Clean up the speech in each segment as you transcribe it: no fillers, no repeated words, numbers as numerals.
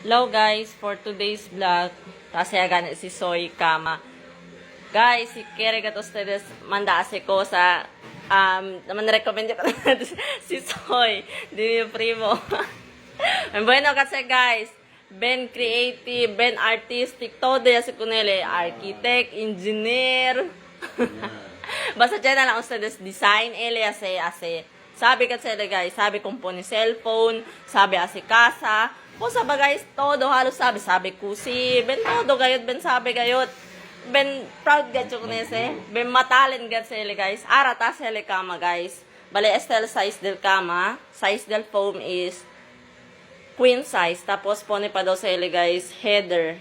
Hello guys, for today's vlog, kasi agad si Soy Kama. Guys, si Kere kat ustedes mandase ko sa naman recommend ko si Soy, di mi primo. Bueno kasi guys, ben creative, ben artistic, todo ya si Kunele, architect, engineer. Basta dyan na lang ustedes design, ele ase. Sabi kasi guys, sabi kumpuni cellphone, sabi ase casa. Po sabi guys, todo halos sabi kusi, ben todo gayot, ben sabi gayot. Ben proud gad ko nese, ben matalent gad sele guys. Arata sele kama guys. Bale estel size del kama, size del foam is queen size. Tapos pone pa daw sele guys, header.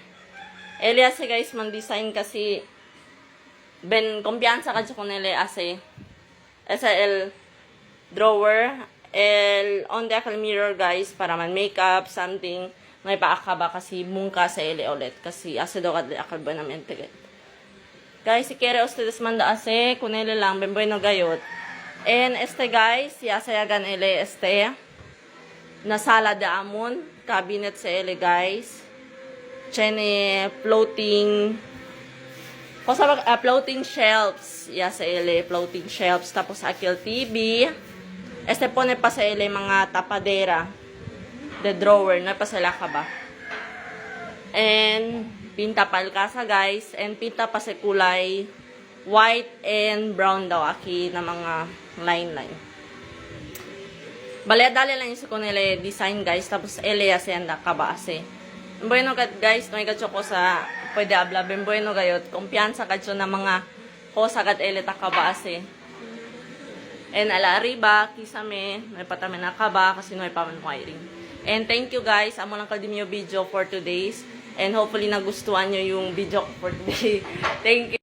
Elias guys man design kasi ben kumpiyansa kad ko nele ase SL drawer. On the mirror guys, para man makeup, something, may paakaba kasi mungka sa ele ulit. Kasi asa daw kad akal ba namin tigat. Guys, si Kere ustedes manda ase, kunele lang, bemboy no gayot. And guys, si asayagan ele na sala de amon, cabinet sa ele guys. Chene floating, floating shelves, sa ele, floating shelves. Tapos akil TV. Pone pa sa ilay mga tapadera. The drawer. Na pa sila ka ba? And pinta palkasa guys. And pinta pa sa kulay white and brown daw. Aki na mga line. Dali lang yung sa kunile design guys. Tapos ele asenda ka ba ase. Bueno guys. May gatso ko sa pwede abla. Bueno gayot. Kumpiyansa gatso na mga kosa gat ele ta ka ba ase. And ala arriba, kisame, may patamin na kaba kasi may paman wiring. And thank you guys. Amo lang kaldim yung video for today's. And hopefully nagustuhan nyo yung video for today. Thank you.